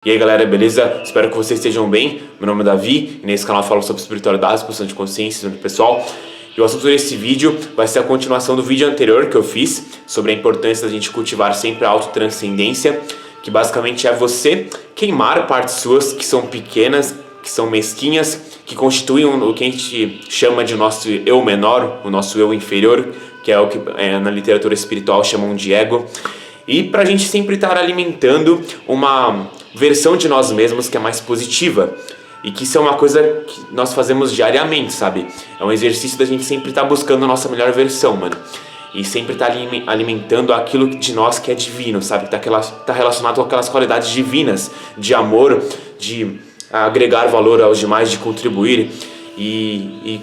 E aí galera, beleza? Espero que vocês estejam bem. Meu nome é Davi e nesse canal eu falo sobre espiritualidade, expansão de consciência, sobre pessoal. E o assunto desse vídeo vai ser a continuação do vídeo anterior que eu fiz sobre a importância da gente cultivar sempre a autotranscendência, que basicamente é você queimar partes suas que são pequenas, que são mesquinhas, que constituem o que a gente chama de nosso eu menor, o nosso eu inferior, que é o que na literatura espiritual chamam de ego. E pra gente sempre estar alimentando uma versão de nós mesmos que é mais positiva. E que isso é uma coisa que nós fazemos diariamente, sabe? É um exercício da gente sempre estar buscando a nossa melhor versão, mano. E sempre estar alimentando aquilo de nós que é divino, sabe? Que tá relacionado com aquelas qualidades divinas de amor, de agregar valor aos demais, de contribuir. E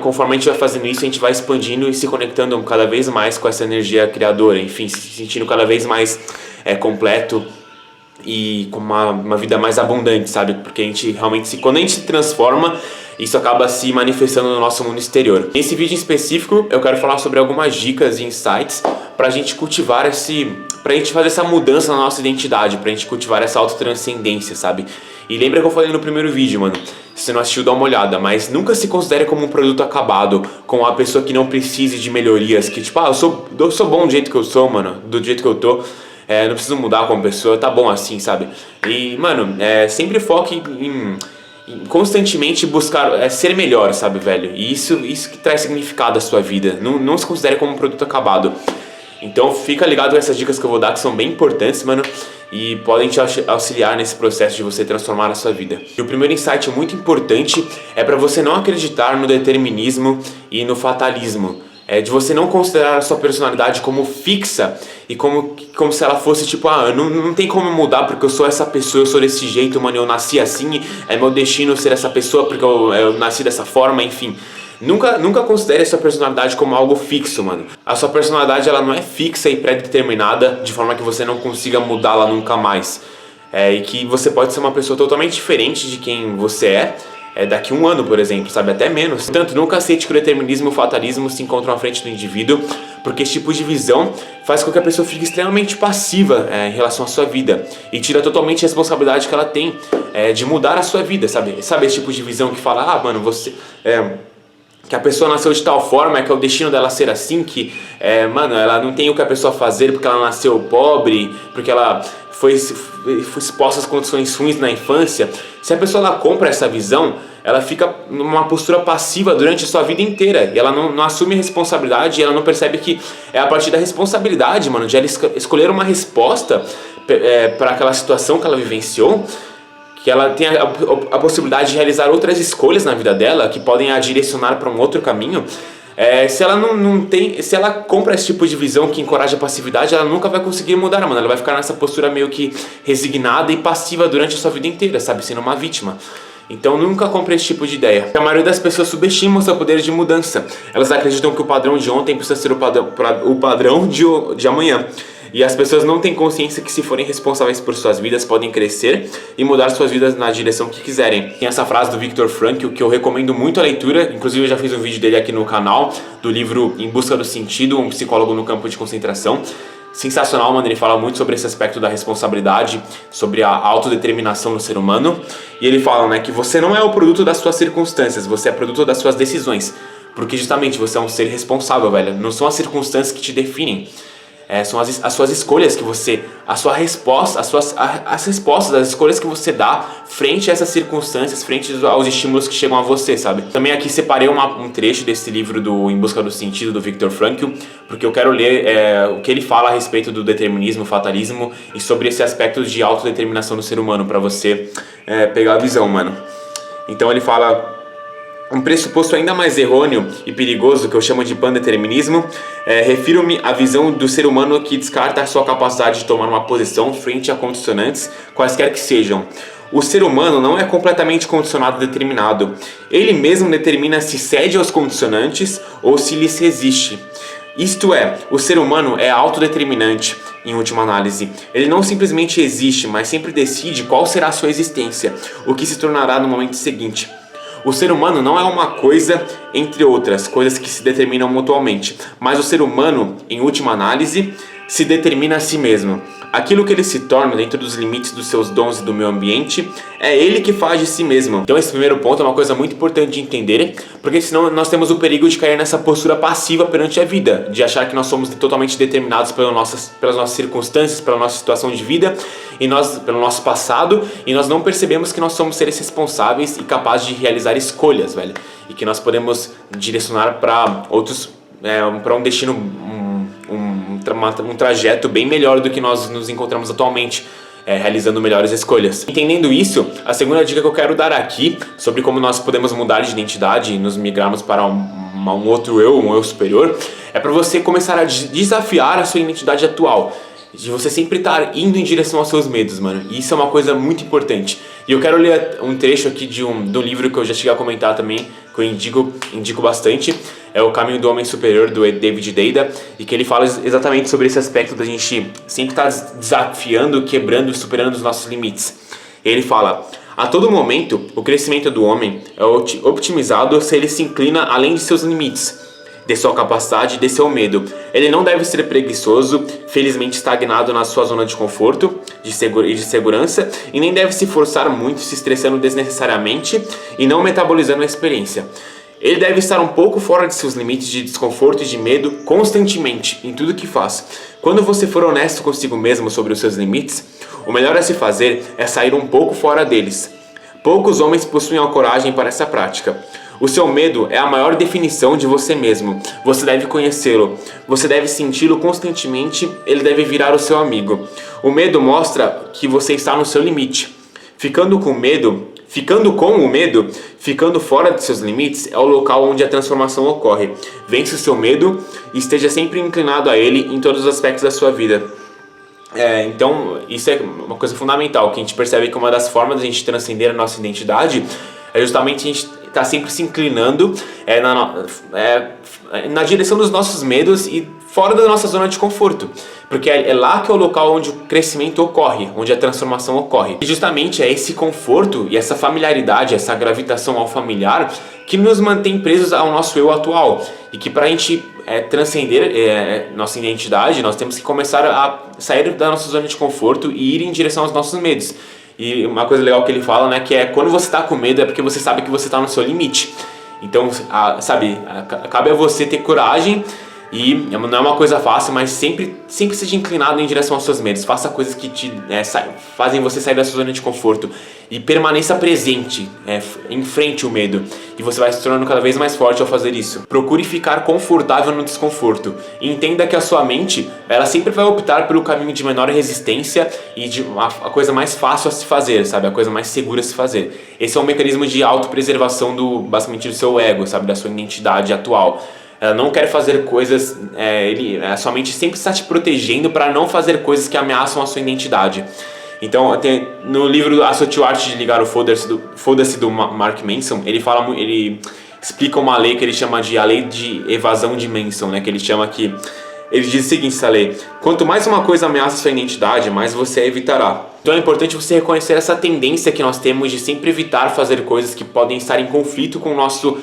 conforme a gente vai fazendo isso, a gente vai expandindo e se conectando cada vez mais com essa energia criadora. Enfim, se sentindo cada vez mais completo e com uma vida mais abundante, sabe? Porque a gente realmente, quando a gente se transforma, isso acaba se manifestando no nosso mundo exterior. Nesse vídeo em específico, eu quero falar sobre algumas dicas e insights pra gente cultivar pra gente fazer essa mudança na nossa identidade, pra gente cultivar essa autotranscendência, sabe? E lembra que eu falei no primeiro vídeo, mano, se você não assistiu, dá uma olhada, mas nunca se considere como um produto acabado, como uma pessoa que não precise de melhorias, que tipo, eu sou bom do jeito que eu sou, mano, do jeito que eu tô, não preciso mudar como pessoa, tá bom assim, sabe? E, mano, sempre foque em constantemente buscar ser melhor, sabe, velho? E isso que traz significado à sua vida, não se considere como um produto acabado. Então fica ligado nessas dicas que eu vou dar, que são bem importantes, mano, e podem te auxiliar nesse processo de você transformar a sua vida. E o primeiro insight muito importante é para você não acreditar no determinismo e no fatalismo. De você não considerar a sua personalidade como fixa e como se ela fosse tipo, não tem como mudar porque eu sou essa pessoa, eu sou desse jeito, mano, eu nasci assim, é meu destino ser essa pessoa porque eu nasci dessa forma, enfim. Nunca considere a sua personalidade como algo fixo, mano. A sua personalidade, ela não é fixa e pré-determinada de forma que você não consiga mudá-la nunca mais. E que você pode ser uma pessoa totalmente diferente de quem você daqui a um ano, por exemplo, sabe? Até menos. Portanto, nunca aceite que o determinismo e o fatalismo se encontram à frente do indivíduo, porque esse tipo de visão faz com que a pessoa fique extremamente passiva em relação à sua vida e tira totalmente a responsabilidade que ela tem de mudar a sua vida, sabe? Sabe esse tipo de visão que fala, mano, você... que a pessoa nasceu de tal forma, que é o destino dela ser assim, que, mano, ela não tem o que a pessoa fazer porque ela nasceu pobre, porque ela foi exposta às condições ruins na infância. Se a pessoa ela compra essa visão, ela fica numa postura passiva durante a sua vida inteira, e ela não assume a responsabilidade, e ela não percebe que é a partir da responsabilidade, mano, de ela escolher uma resposta para aquela situação que ela vivenciou, que ela tem a possibilidade de realizar outras escolhas na vida dela que podem a direcionar para um outro caminho. Se ela se ela compra esse tipo de visão que encoraja a passividade, ela nunca vai conseguir mudar, mano. Ela vai ficar nessa postura meio que resignada e passiva durante a sua vida inteira, sabe, sendo uma vítima. Então nunca compre esse tipo de ideia. A maioria das pessoas subestima o seu poder de mudança. Elas acreditam que o padrão de ontem precisa ser o padrão de amanhã. E as pessoas não têm consciência que, se forem responsáveis por suas vidas, podem crescer e mudar suas vidas na direção que quiserem. Tem essa frase do Viktor Frankl que eu recomendo muito a leitura. Inclusive eu já fiz um vídeo dele aqui no canal, do livro Em Busca do Sentido, um psicólogo no campo de concentração. Sensacional, mano, ele fala muito sobre esse aspecto da responsabilidade, sobre a autodeterminação do ser humano. E ele fala, né, que você não é o produto das suas circunstâncias, você é produto das suas decisões. Porque justamente você é um ser responsável, velho. Não são as circunstâncias que te definem. São as suas escolhas que você... as respostas, as escolhas que você dá frente a essas circunstâncias, frente aos estímulos que chegam a você, sabe? Também aqui separei um trecho desse livro do Em Busca do Sentido, do Viktor Frankl, porque eu quero ler o que ele fala a respeito do determinismo, fatalismo e sobre esse aspecto de autodeterminação do ser humano, pra você pegar a visão, mano. Então ele fala... Um pressuposto ainda mais errôneo e perigoso, que eu chamo de pandeterminismo, refiro-me à visão do ser humano que descarta a sua capacidade de tomar uma posição frente a condicionantes, quaisquer que sejam. O ser humano não é completamente condicionado e determinado. Ele mesmo determina se cede aos condicionantes ou se lhes resiste. Isto é, o ser humano é autodeterminante, em última análise. Ele não simplesmente existe, mas sempre decide qual será a sua existência, o que se tornará no momento seguinte. O ser humano não é uma coisa entre outras coisas que se determinam mutuamente, mas o ser humano, em última análise, se determina a si mesmo. Aquilo que ele se torna dentro dos limites dos seus dons e do meio ambiente, é ele que faz de si mesmo. Então esse primeiro ponto é uma coisa muito importante de entender, porque senão nós temos o perigo de cair nessa postura passiva perante a vida, de achar que nós somos totalmente determinados pelas nossas circunstâncias, pela nossa situação de vida, pelo nosso passado, e nós não percebemos que nós somos seres responsáveis e capazes de realizar escolhas, velho. E que nós podemos direcionar para outros, para um destino, um trajeto bem melhor do que nós nos encontramos atualmente, realizando melhores escolhas. Entendendo isso, a segunda dica que eu quero dar aqui sobre como nós podemos mudar de identidade e nos migrarmos para um outro eu, um eu superior, é para você começar a desafiar a sua identidade atual. De você sempre estar indo em direção aos seus medos, mano. E isso é uma coisa muito importante. E eu quero ler um trecho aqui do livro que eu já cheguei a comentar também, que eu indico bastante. É O Caminho do Homem Superior, do David Deida. E que ele fala exatamente sobre esse aspecto da gente sempre estar desafiando, quebrando, superando os nossos limites. Ele fala: a todo momento, o crescimento do homem é optimizado se ele se inclina além de seus limites, de sua capacidade e de seu medo. Ele não deve ser preguiçoso, felizmente estagnado na sua zona de conforto e de segurança, e nem deve se forçar muito, se estressando desnecessariamente e não metabolizando a experiência. Ele deve estar um pouco fora de seus limites de desconforto e de medo constantemente, em tudo que faz. Quando você for honesto consigo mesmo sobre os seus limites, o melhor a se fazer é sair um pouco fora deles. Poucos homens possuem a coragem para essa prática. O seu medo é a maior definição de você mesmo. Você deve conhecê-lo. Você deve senti-lo constantemente. Ele deve virar o seu amigo. O medo mostra que você está no seu limite. Ficando com o medo, ficando fora de seus limites, é o local onde a transformação ocorre. Vence o seu medo e esteja sempre inclinado a ele em todos os aspectos da sua vida. Então, isso é uma coisa fundamental, que a gente percebe que uma das formas de a gente transcender a nossa identidade é justamente a gente estar sempre se inclinando na direção dos nossos medos e fora da nossa zona de conforto. Porque é lá que é o local onde o crescimento ocorre, onde a transformação ocorre. E justamente é esse conforto e essa familiaridade, essa gravitação ao familiar que nos mantém presos ao nosso eu atual. E que para a gente transcender nossa identidade, nós temos que começar a sair da nossa zona de conforto e ir em direção aos nossos medos. E uma coisa legal que ele fala, né, que é quando você está com medo é porque você sabe que você está no seu limite. Então, cabe a você ter coragem. E não é uma coisa fácil, mas sempre seja inclinado em direção aos seus medos. Faça coisas que fazem você sair da sua zona de conforto. E permaneça presente, enfrente o medo. E você vai se tornando cada vez mais forte ao fazer isso. Procure ficar confortável no desconforto. E entenda que a sua mente, ela sempre vai optar pelo caminho de menor resistência e de a coisa mais fácil a se fazer, sabe? A coisa mais segura a se fazer. Esse é um mecanismo de autopreservação basicamente do seu ego, sabe? Da sua identidade atual. Ela não quer fazer coisas, a sua mente sempre está te protegendo para não fazer coisas que ameaçam a sua identidade. Então, no livro A Sutil Arte de Ligar o Foda-se do Mark Manson, ele explica uma lei que ele chama de a lei de evasão de Manson, né? Que ele diz o seguinte, essa lei: quanto mais uma coisa ameaça a sua identidade, mais você a evitará. Então é importante você reconhecer essa tendência que nós temos de sempre evitar fazer coisas que podem estar em conflito com o nosso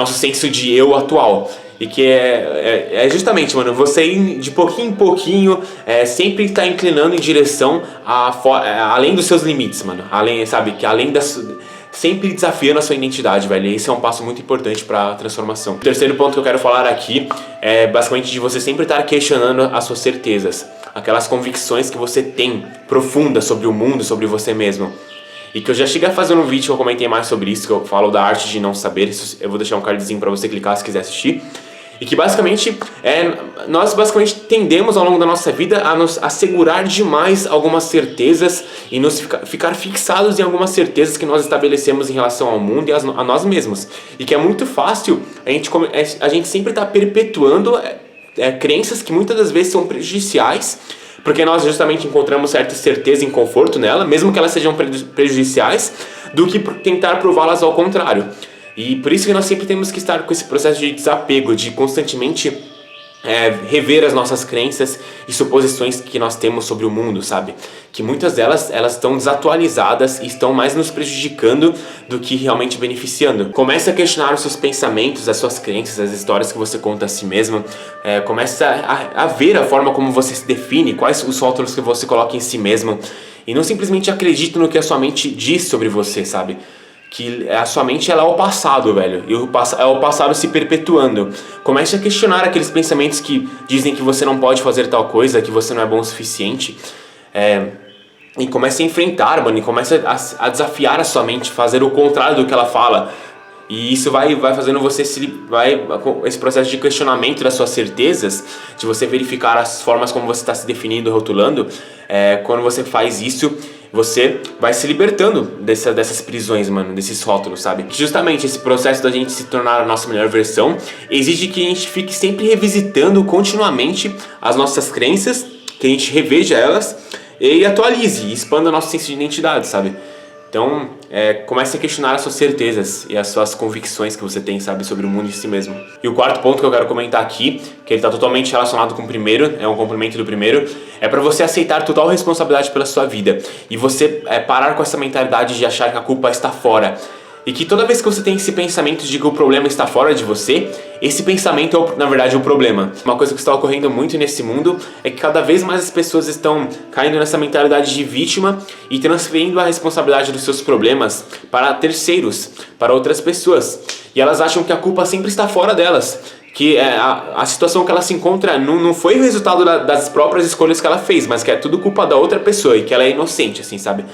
senso de eu atual. E que é justamente, mano, você ir de pouquinho em pouquinho, sempre estar inclinando em direção além dos seus limites, mano. Sempre desafiando a sua identidade, velho. Esse é um passo muito importante para a transformação. O terceiro ponto que eu quero falar aqui é basicamente de você sempre estar questionando as suas certezas. Aquelas convicções que você tem profundas sobre o mundo, sobre você mesmo. E que eu já cheguei a fazer um vídeo que eu comentei mais sobre isso, que eu falo da arte de não saber. Eu vou deixar um cardzinho para você clicar se quiser assistir. E que basicamente, nós basicamente tendemos ao longo da nossa vida a nos assegurar demais algumas certezas e nos ficar fixados em algumas certezas que nós estabelecemos em relação ao mundo e a nós mesmos. E que é muito fácil a gente sempre estar perpetuando crenças que muitas das vezes são prejudiciais, porque nós justamente encontramos certa certeza e conforto nela, mesmo que elas sejam prejudiciais, do que tentar prová-las ao contrário. E por isso que nós sempre temos que estar com esse processo de desapego, de constantemente rever as nossas crenças e suposições que nós temos sobre o mundo, sabe? Que muitas delas, elas estão desatualizadas e estão mais nos prejudicando do que realmente beneficiando. Comece a questionar os seus pensamentos, as suas crenças, as histórias que você conta a si mesmo. Comece a ver a forma como você se define, quais os rótulos que você coloca em si mesmo. E não simplesmente acredite no que a sua mente diz sobre você, sabe? Que a sua mente, ela é o passado, velho. E é o passado se perpetuando. Comece a questionar aqueles pensamentos que dizem que você não pode fazer tal coisa, que você não é bom o suficiente. E comece a enfrentar, mano. E comece a desafiar a sua mente, fazer o contrário do que ela fala. E isso vai fazendo você esse processo de questionamento das suas certezas, de você verificar as formas como você está se definindo, rotulando. Quando você faz isso, você vai se libertando dessas prisões, mano, desses rótulos, sabe? Justamente esse processo da gente se tornar a nossa melhor versão exige que a gente fique sempre revisitando continuamente as nossas crenças, que a gente reveja elas e atualize e expanda nosso senso de identidade, sabe? Então, comece a questionar as suas certezas e as suas convicções que você tem, sabe, sobre o mundo em si mesmo. E o quarto ponto que eu quero comentar aqui, que ele está totalmente relacionado com o primeiro, é um complemento do primeiro, é para você aceitar total responsabilidade pela sua vida. E você parar com essa mentalidade de achar que a culpa está fora. E que toda vez que você tem esse pensamento de que o problema está fora de você, esse pensamento é, na verdade, o problema. Uma coisa que está ocorrendo muito nesse mundo é que cada vez mais as pessoas estão caindo nessa mentalidade de vítima e transferindo a responsabilidade dos seus problemas para terceiros, para outras pessoas. E elas acham que a culpa sempre está fora delas. Que a situação que ela se encontra não foi o resultado das próprias escolhas que ela fez, mas que é tudo culpa da outra pessoa e que ela é inocente, assim, sabe?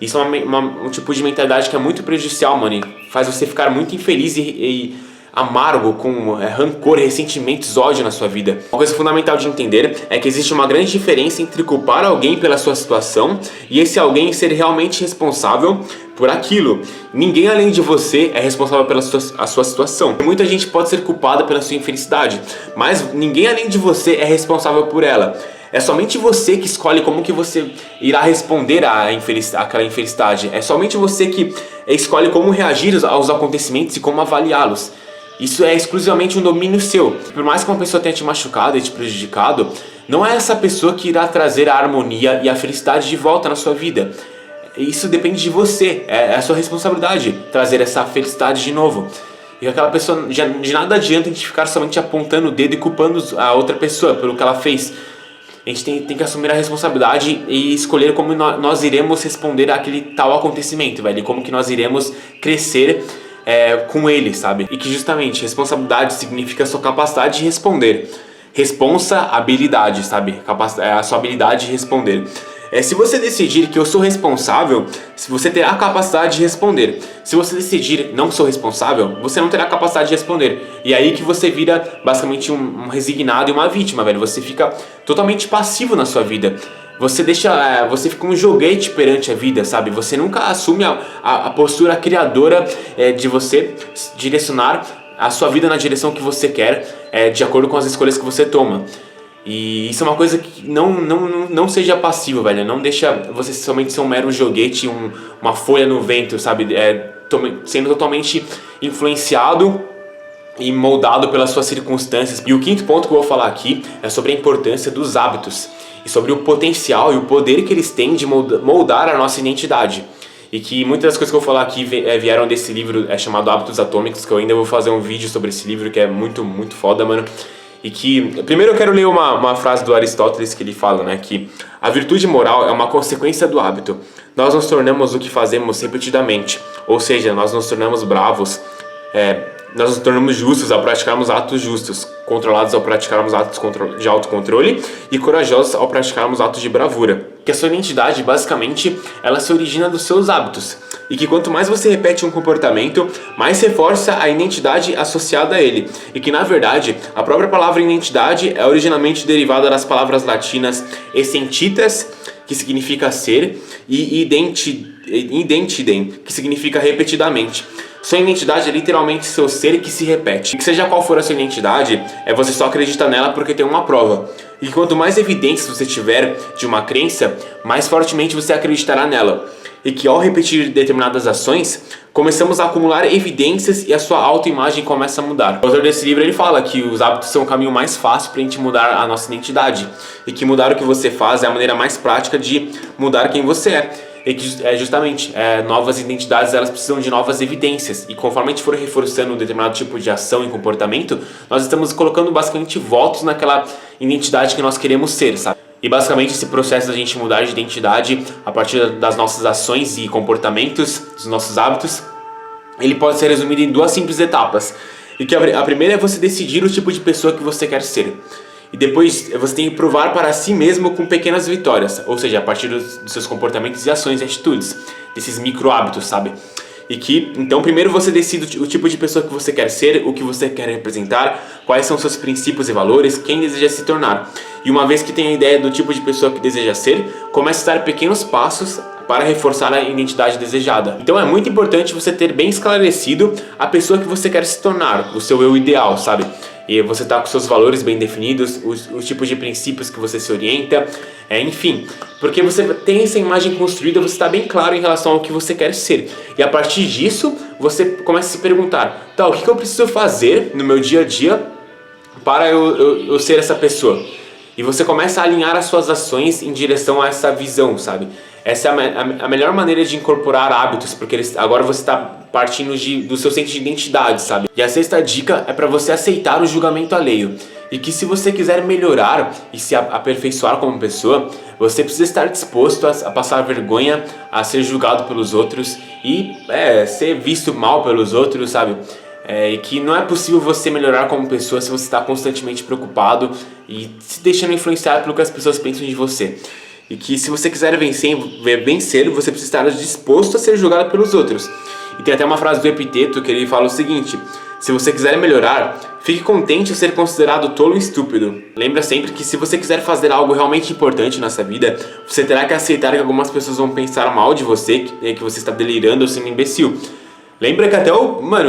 Isso é um tipo de mentalidade que é muito prejudicial, mano, e faz você ficar muito infeliz e amargo, com rancor, ressentimentos, ódio na sua vida. Uma coisa fundamental de entender é que existe uma grande diferença entre culpar alguém pela sua situação e esse alguém ser realmente responsável por aquilo. Ninguém além de você é responsável pela sua situação. Muita gente pode ser culpada pela sua infelicidade, mas ninguém além de você é responsável por ela. É somente você que escolhe como que você irá responder àquela infelicidade. É somente você que escolhe como reagir aos acontecimentos e como avaliá-los. Isso é exclusivamente um domínio seu. Por mais que uma pessoa tenha te machucado e te prejudicado, não é essa pessoa que irá trazer a harmonia e a felicidade de volta na sua vida. Isso depende de você, é a sua responsabilidade trazer essa felicidade de novo. E aquela pessoa, de nada adianta a gente ficar somente apontando o dedo e culpando a outra pessoa pelo que ela fez. A gente tem que assumir a responsabilidade e escolher como nós iremos responder àquele tal acontecimento, velho. E como que nós iremos crescer com ele, sabe? E que justamente responsabilidade significa a sua capacidade de responder. Responsabilidade, sabe? A sua habilidade de responder. Se você decidir que eu sou responsável, se você terá a capacidade de responder. Se você decidir não sou responsável, você não terá a capacidade de responder. E aí que você vira basicamente um resignado e uma vítima, velho. Você fica totalmente passivo na sua vida. Você fica um joguete perante a vida, sabe? Você nunca assume a postura criadora de você direcionar a sua vida na direção que você quer, de acordo com as escolhas que você toma. E isso é uma coisa que não seja passivo, velho. Não deixa você somente ser um mero joguete, uma folha no vento, sabe? Sendo totalmente influenciado e moldado pelas suas circunstâncias. E o quinto ponto que eu vou falar aqui é sobre a importância dos hábitos e sobre o potencial e o poder que eles têm de moldar a nossa identidade. E que muitas das coisas que eu vou falar aqui vieram desse livro chamado Hábitos Atômicos, que eu ainda vou fazer um vídeo sobre esse livro, que é muito, muito foda, mano. E que, primeiro eu quero ler uma frase do Aristóteles que ele fala, né, que a virtude moral é uma consequência do hábito. Nós nos tornamos o que fazemos repetidamente, ou seja, nós nos tornamos bravos, nós nos tornamos justos ao praticarmos atos justos, controlados ao praticarmos atos de autocontrole e corajosos ao praticarmos atos de bravura. Que a sua identidade, basicamente, ela se origina dos seus hábitos. E que quanto mais você repete um comportamento, mais reforça a identidade associada a ele. E que, na verdade, a própria palavra identidade é originalmente derivada das palavras latinas essentitas, que significa ser, e identidem, que significa repetidamente. Sua identidade é literalmente seu ser que se repete. E que seja qual for a sua identidade, você só acredita nela porque tem uma prova. E quanto mais evidências você tiver de uma crença, mais fortemente você acreditará nela. E que ao repetir determinadas ações, começamos a acumular evidências e a sua autoimagem começa a mudar. O autor desse livro ele fala que os hábitos são o caminho mais fácil para a gente mudar a nossa identidade. E que mudar o que você faz é a maneira mais prática de mudar quem você é. E que justamente novas identidades elas precisam de novas evidências. E conforme a gente for reforçando um determinado tipo de ação e comportamento, nós estamos colocando basicamente votos naquela identidade que nós queremos ser, sabe? E basicamente esse processo da gente mudar de identidade a partir das nossas ações e comportamentos, dos nossos hábitos, ele pode ser resumido em duas simples etapas. E que a primeira é você decidir o tipo de pessoa que você quer ser. E depois você tem que provar para si mesmo com pequenas vitórias, ou seja, a partir dos seus comportamentos e ações e atitudes, desses micro hábitos, sabe? E que, então, primeiro você decide o tipo de pessoa que você quer ser, o que você quer representar, quais são seus princípios e valores, quem deseja se tornar. E uma vez que tem a ideia do tipo de pessoa que deseja ser, comece a dar pequenos passos para reforçar a identidade desejada. Então é muito importante você ter bem esclarecido a pessoa que você quer se tornar, o seu eu ideal, sabe? E você tá com seus valores bem definidos, os tipos de princípios que você se orienta, enfim. Porque você tem essa imagem construída, você está bem claro em relação ao que você quer ser. E a partir disso, você começa a se perguntar, tá, o que eu preciso fazer no meu dia a dia para eu ser essa pessoa? E você começa a alinhar as suas ações em direção a essa visão, sabe? Essa é a melhor maneira de incorporar hábitos, porque agora você está partindo do seu senso de identidade, sabe? E a sexta dica é para você aceitar o julgamento alheio. E que se você quiser melhorar e se aperfeiçoar como pessoa, você precisa estar disposto a passar vergonha, a ser julgado pelos outros e ser visto mal pelos outros, sabe? E que não é possível você melhorar como pessoa se você está constantemente preocupado e se deixando influenciar pelo que as pessoas pensam de você. E que se você quiser vencer, você precisa estar disposto a ser julgado pelos outros. E tem até uma frase do Epiteto que ele fala o seguinte: se você quiser melhorar, fique contente em ser considerado tolo e estúpido. Lembra sempre que se você quiser fazer algo realmente importante nessa vida, você terá que aceitar que algumas pessoas vão pensar mal de você, que você está delirando ou sendo imbecil. Lembra que até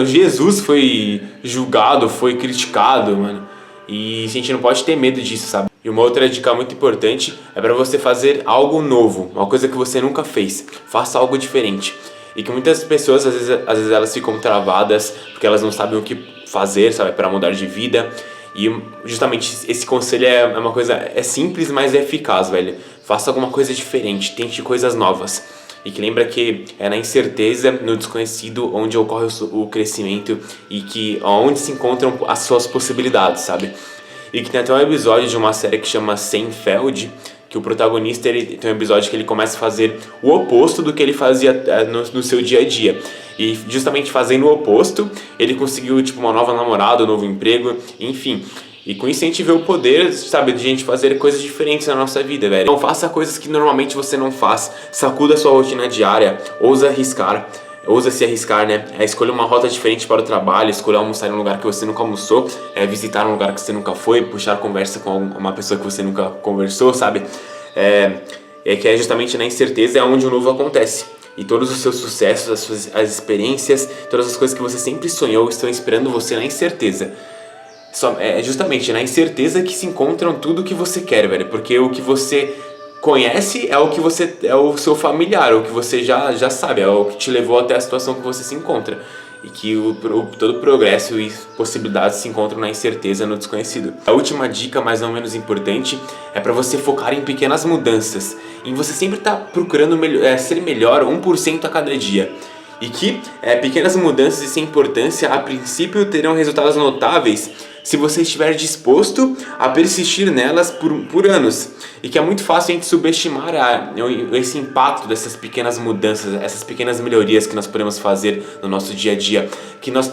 Jesus foi julgado, foi criticado, mano. E a gente não pode ter medo disso, sabe? E uma outra dica muito importante é para você fazer algo novo, uma coisa que você nunca fez. Faça algo diferente. E que muitas pessoas, às vezes elas ficam travadas porque elas não sabem o que fazer, sabe? Para mudar de vida. E justamente esse conselho é uma coisa, é simples, mas é eficaz, velho. Faça alguma coisa diferente, tente coisas novas. E que lembra que é na incerteza, no desconhecido, onde ocorre o crescimento e que onde se encontram as suas possibilidades, sabe? E que tem até um episódio de uma série que chama Seinfeld, que o protagonista ele tem um episódio que ele começa a fazer o oposto do que ele fazia no seu dia a dia. E justamente fazendo o oposto, ele conseguiu uma nova namorada, um novo emprego, enfim. E com isso a gente vê o poder, sabe, de a gente fazer coisas diferentes na nossa vida, velho. Então faça coisas que normalmente você não faz, sacuda a sua rotina diária, ousa se arriscar, né? Escolha uma rota diferente para o trabalho, escolha almoçar em um lugar que você nunca almoçou, visitar um lugar que você nunca foi, puxar conversa com uma pessoa que você nunca conversou, sabe? Que é justamente na incerteza é onde o novo acontece. E todos os seus sucessos, as experiências, todas as coisas que você sempre sonhou estão esperando você na incerteza. É justamente na incerteza que se encontram tudo o que você quer, velho. Porque o que você conhece é o seu familiar, o que você já sabe, é o que te levou até a situação que você se encontra. E que todo progresso e possibilidades se encontram na incerteza, no desconhecido. A última dica, mais ou menos importante, é para você focar em pequenas mudanças. Em você sempre estar procurando ser melhor 1% a cada dia. E que pequenas mudanças e sem importância, a princípio, terão resultados notáveis se você estiver disposto a persistir nelas por anos. E que é muito fácil a gente subestimar esse impacto dessas pequenas mudanças, essas pequenas melhorias que nós podemos fazer no nosso dia a dia. Que nós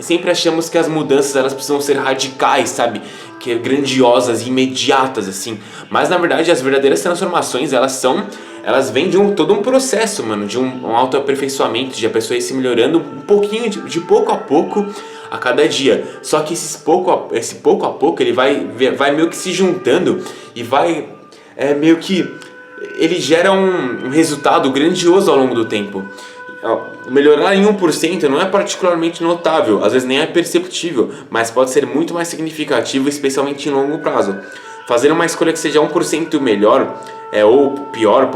sempre achamos que as mudanças elas precisam ser radicais, sabe? Que grandiosas, imediatas, assim. Mas na verdade as verdadeiras transformações elas vêm de todo um processo, mano, de um autoaperfeiçoamento, de a pessoa ir se melhorando um pouquinho, de pouco a pouco, a cada dia. Só que esse pouco a pouco, ele vai meio que se juntando e vai meio que ele gera um resultado grandioso ao longo do tempo. Melhorar em 1% não é particularmente notável, às vezes nem é perceptível, mas pode ser muito mais significativo, especialmente em longo prazo. Fazer uma escolha que seja 1% melhor ou pior,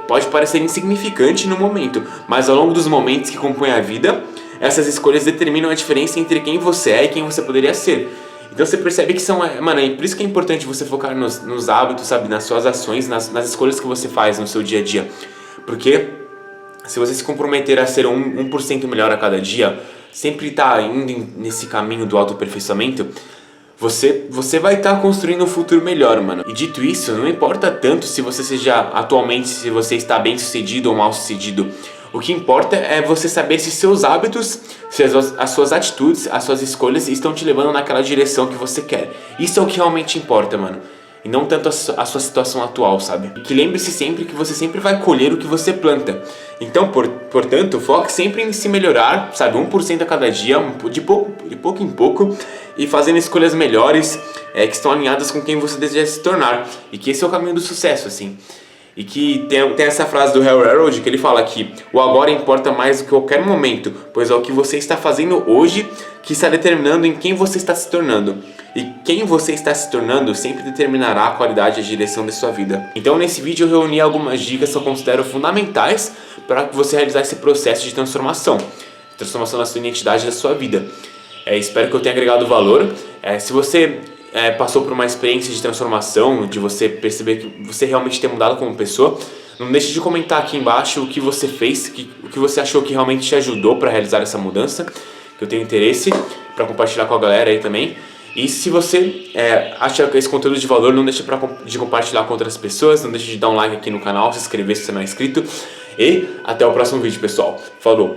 pode parecer insignificante no momento, mas ao longo dos momentos que compõem a vida, essas escolhas determinam a diferença entre quem você é e quem você poderia ser. Então você percebe que mano, por isso que é importante você focar nos hábitos, sabe, nas suas ações, nas escolhas que você faz no seu dia a dia. Porque se você se comprometer a ser 1% melhor a cada dia, sempre tá indo nesse caminho do autoaperfeiçoamento, você vai estar construindo um futuro melhor, mano. E dito isso, não importa tanto se você se você está bem sucedido ou mal sucedido. O que importa é você saber se seus hábitos, se as suas atitudes, as suas escolhas estão te levando naquela direção que você quer. Isso é o que realmente importa, mano. E não tanto a sua situação atual, sabe? E que lembre-se sempre que você sempre vai colher o que você planta. Então, portanto, foque sempre em se melhorar, sabe? 1% a cada dia, de pouco em pouco, e fazendo escolhas melhores, que estão alinhadas com quem você deseja se tornar. E que esse é o caminho do sucesso, assim. E que tem essa frase do Hal Elrod que ele fala que o agora importa mais do que qualquer momento, pois é o que você está fazendo hoje que está determinando em quem você está se tornando. E quem você está se tornando sempre determinará a qualidade e a direção da sua vida. Então nesse vídeo eu reuni algumas dicas que eu considero fundamentais para você realizar esse processo de transformação da sua identidade e da sua vida. Espero que eu tenha agregado valor. Se você passou por uma experiência de transformação, de você perceber que você realmente tem mudado como pessoa, não deixe de comentar aqui embaixo o que você fez, o que você achou que realmente te ajudou para realizar essa mudança, que eu tenho interesse para compartilhar com a galera aí também. E se você acha esse conteúdo de valor, não deixe de compartilhar com outras pessoas, não deixe de dar um like aqui no canal, se inscrever se você não é inscrito. E até o próximo vídeo, pessoal. Falou!